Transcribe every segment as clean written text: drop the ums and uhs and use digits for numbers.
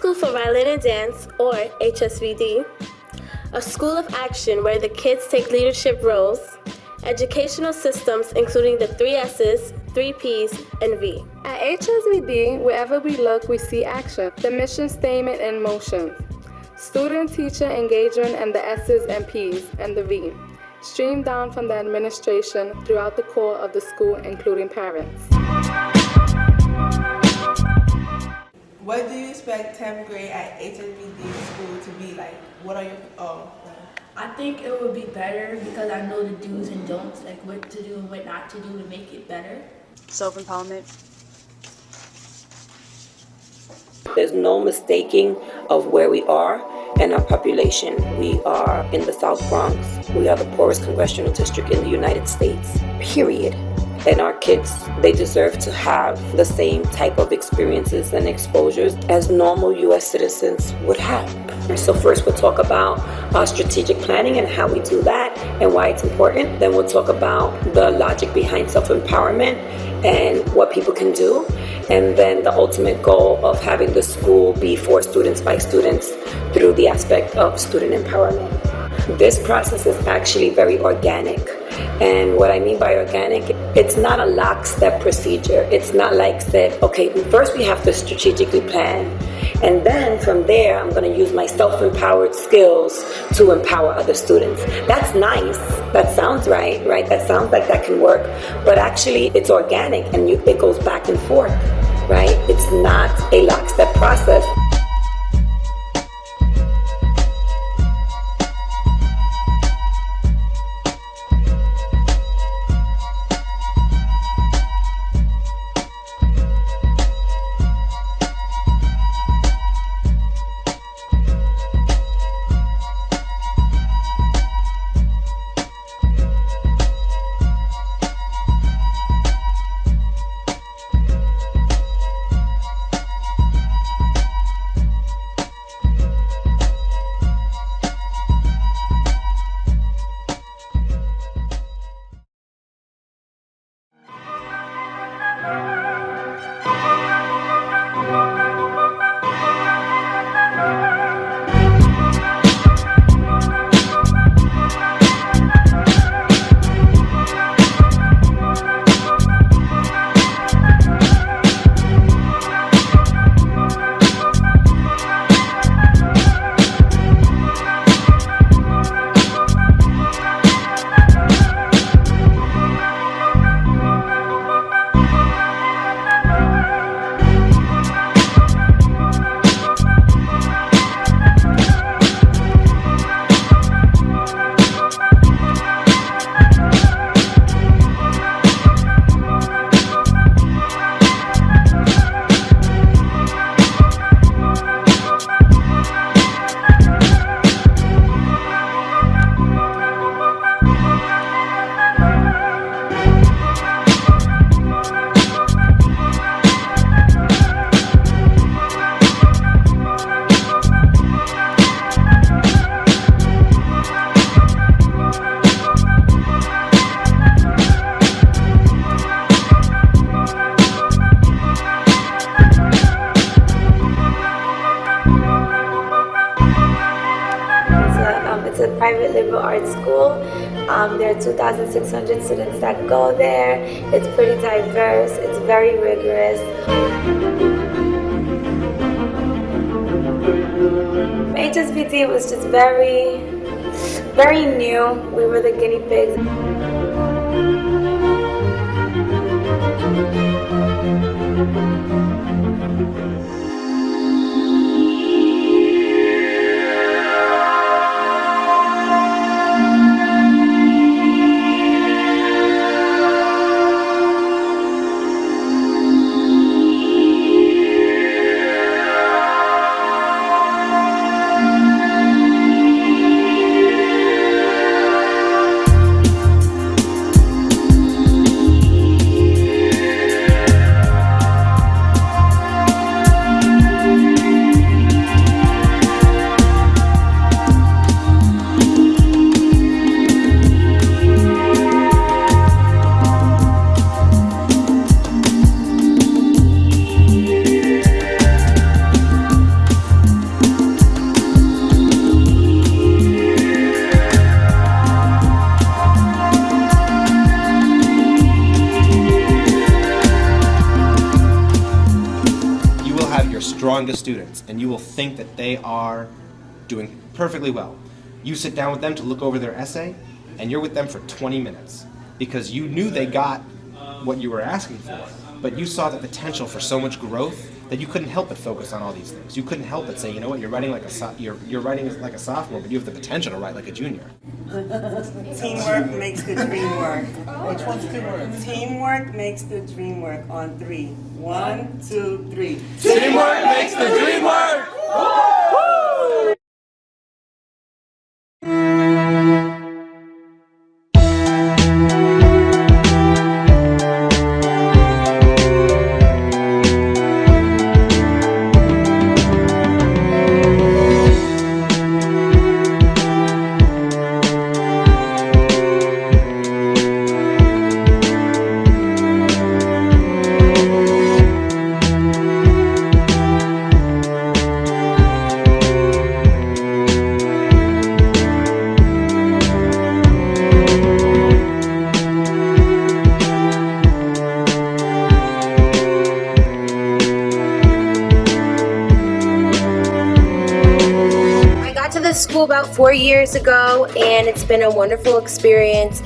School for Violin and Dance, or HSVD, a school of action where the kids take leadership roles, educational systems including the 3 S's, 3 P's, and V. At HSVD, wherever we look, we see action, the mission statement in motion, student-teacher engagement, and the S's and P's, and the V, streamed down from the administration throughout the core of the school, including parents. What do you expect 10th grade at HSVD school to be like? What are your I think it would be better because I know the do's and don'ts, like what to do and what not to do to make it better. Self-empowerment. There's no mistaking of where we are and our population. We are in the South Bronx. We are the poorest congressional district in the United States, period. And our kids, they deserve to have the same type of experiences and exposures as normal U.S. citizens would have. So first we'll talk about our strategic planning and how we do that and why it's important. Then we'll talk about the logic behind self-empowerment and what people can do. And then the ultimate goal of having the school be for students by students through the aspect of student empowerment. This process is actually very organic. And what I mean by organic, it's not a lockstep procedure. It's not like said, okay, first we have to strategically plan. And then from there, I'm going to use my self-empowered skills to empower other students. That's nice. That sounds right? That sounds like that can work. But actually, it's organic and it goes back and forth, right? It's not a lockstep process. It's a private liberal arts school. There are 2,600 students that go there. It's pretty diverse. It's very rigorous. HSVD was just very, very new. We were the guinea pigs. strongest students, and you will think that they are doing perfectly well. You sit down with them to look over their essay, and you're with them for 20 minutes because you knew they got what you were asking for, but you saw the potential for so much growth that you couldn't help but focus on all these things. You couldn't help but say, you know what, you're writing like a sophomore, but you have the potential to write like a junior. Teamwork makes the dream work. Which one's teamwork? Teamwork makes the dream work on 3. 1, 2, 3. Teamwork makes the dream work! School about 4 years ago, and it's been a wonderful experience,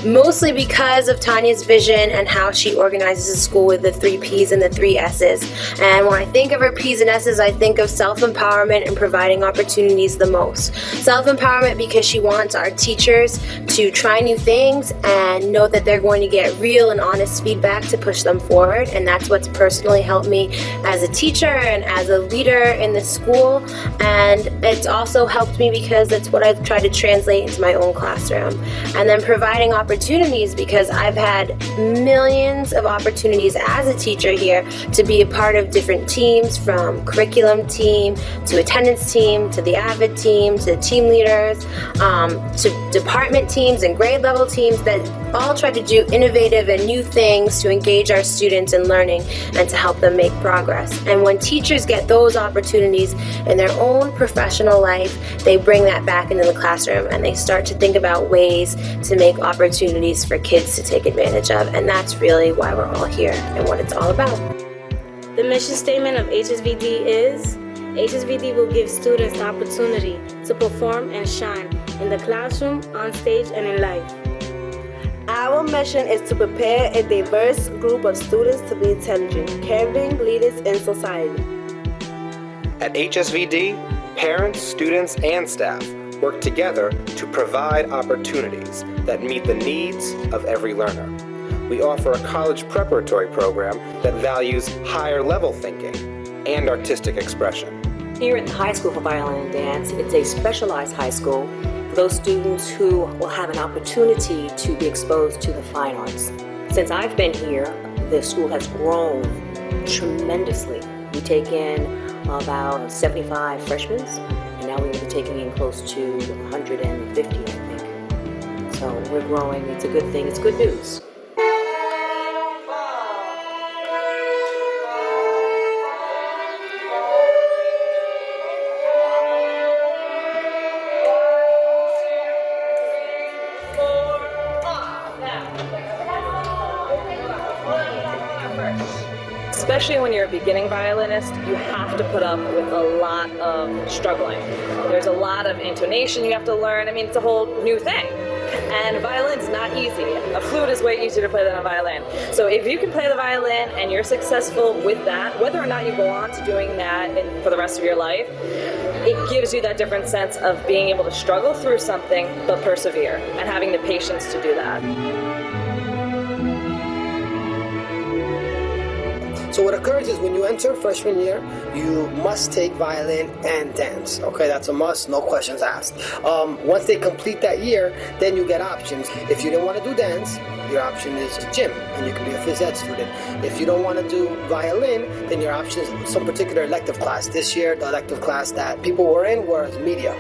mostly because of Tanya's vision and how she organizes the school with the 3 P's and the 3 S's. And when I think of her P's and S's, I think of self-empowerment and providing opportunities the most. Self-empowerment because she wants our teachers to try new things and know that they're going to get real and honest feedback to push them forward, and that's what's personally helped me as a teacher and as a leader in the school. And it's also helped me because it's what I've tried to translate into my own classroom. And then providing opportunities because I've had millions of opportunities as a teacher here to be a part of different teams, from curriculum team to attendance team to the AVID team to team leaders to department teams and grade level teams that all try to do innovative and new things to engage our students in learning and to help them make progress. And when teachers get those opportunities in their own professional life, they bring that back into the classroom and they start to think about ways to make opportunities for kids to take advantage of. And that's really why we're all here and what it's all about. The mission statement of HSVD is, HSVD will give students the opportunity to perform and shine in the classroom, on stage, and in life. Our mission is to prepare a diverse group of students to be intelligent, caring leaders in society. At HSVD, parents, students, and staff work together to provide opportunities that meet the needs of every learner. We offer a college preparatory program that values higher level thinking and artistic expression. Here at the High School for Violin and Dance, it's a specialized high school for those students who will have an opportunity to be exposed to the fine arts. Since I've been here, the school has grown tremendously. We take in about 75 freshmen, and now we're going to be taking in close to 150, I think. So we're growing. It's a good thing. It's good news. Especially when you're a beginning violinist, you have to put up with a lot of struggling. There's a lot of intonation you have to learn. I mean, it's a whole new thing. And violin's not easy. A flute is way easier to play than a violin. So if you can play the violin and you're successful with that, whether or not you go on to doing that for the rest of your life, it gives you that different sense of being able to struggle through something but persevere and having the patience to do that. So what occurs is when you enter freshman year, you must take violin and dance. Okay, that's a must, no questions asked. Once they complete that year, then you get options. If you don't want to do dance, your option is gym, and you can be a phys ed student. If you don't want to do violin, then your option is some particular elective class. This year, the elective class that people were in was media.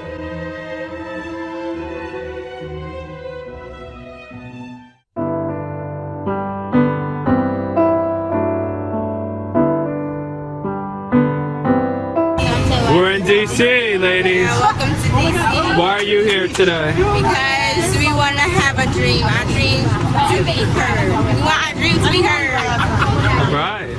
We're in D.C., ladies. Yeah, welcome to D.C. Why are you here today? Because we want to have a dream. Our dream to be heard. We want our dream to be heard. Right.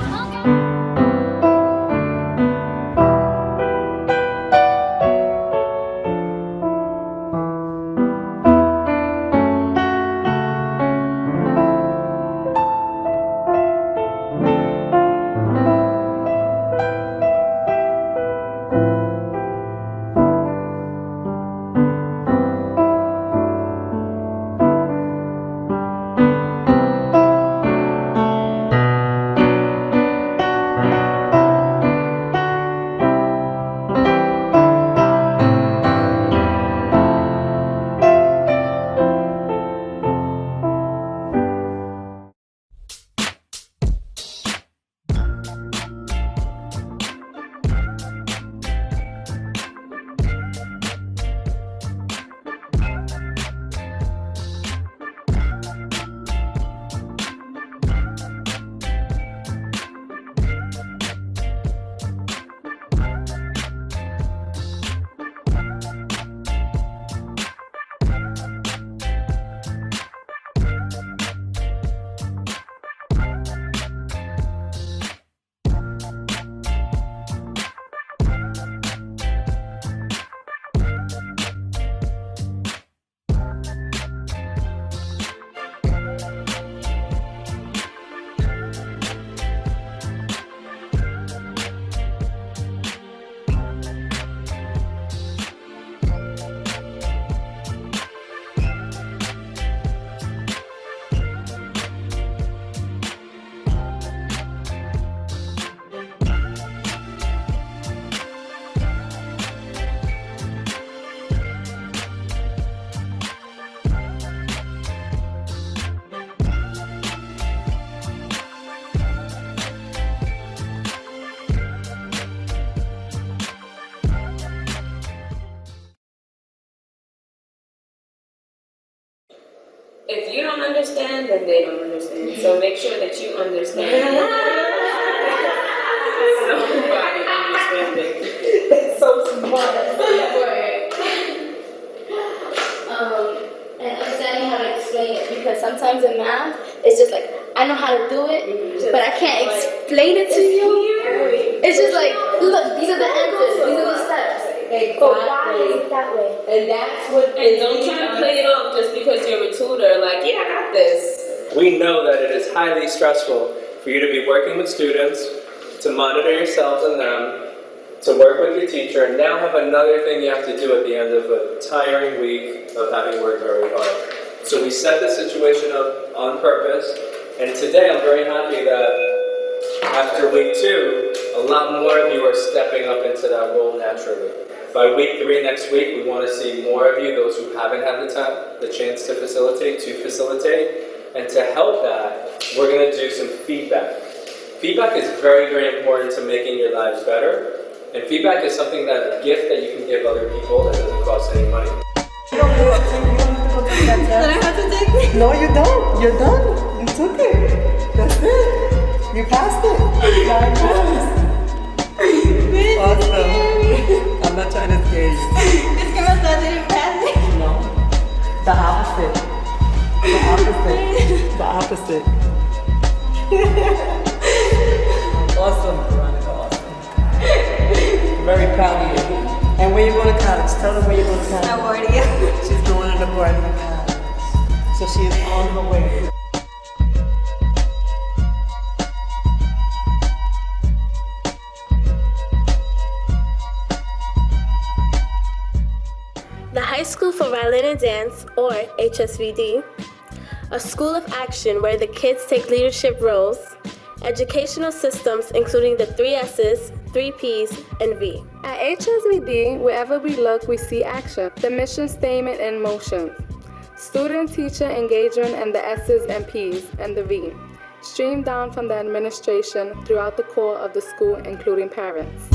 If you don't understand, then they don't understand. So make sure that you understand. Nobody understanding. It's so smart. And understanding how to explain it, because sometimes in math, it's just like, I know how to do it, but I can't explain it to you. It's just like, look, these are the answers, these are the steps. But why is it that way? And that's what. And don't try to play it off just because you're a tutor. Like, yeah, I got this. We know that it is highly stressful for you to be working with students, to monitor yourselves and them, to work with your teacher, and now have another thing you have to do at the end of a tiring week of having worked very hard. So we set the situation up on purpose, and today I'm very happy that after week 2, a lot more of you are stepping up into that role naturally. By week 3 next week, we want to see more of you, those who haven't had the chance to facilitate. And to help that, we're going to do some feedback. Feedback is very, very important to making your lives better. And feedback is something a gift that you can give other people that doesn't cost any money. You don't have to take it? No, you don't. You're done. You took it. That's it. You passed it. 9 times. Awesome. I'm not trying to scare you. It's gonna start to pass it. No. The opposite. The opposite. The opposite. Awesome, Veronica. Awesome. Very proud of you. And where you going to college? Tell them where you going to college. LaGuardia. She's going to LaGuardia College. So she is on her way. The High School for Violin and Dance, or HSVD, a school of action where the kids take leadership roles, educational systems including the 3 S's, 3 P's, and V. At HSVD, wherever we look, we see action, the mission statement in motion. Student-teacher engagement and the S's and P's and the V. Stream down from the administration throughout the core of the school, including parents.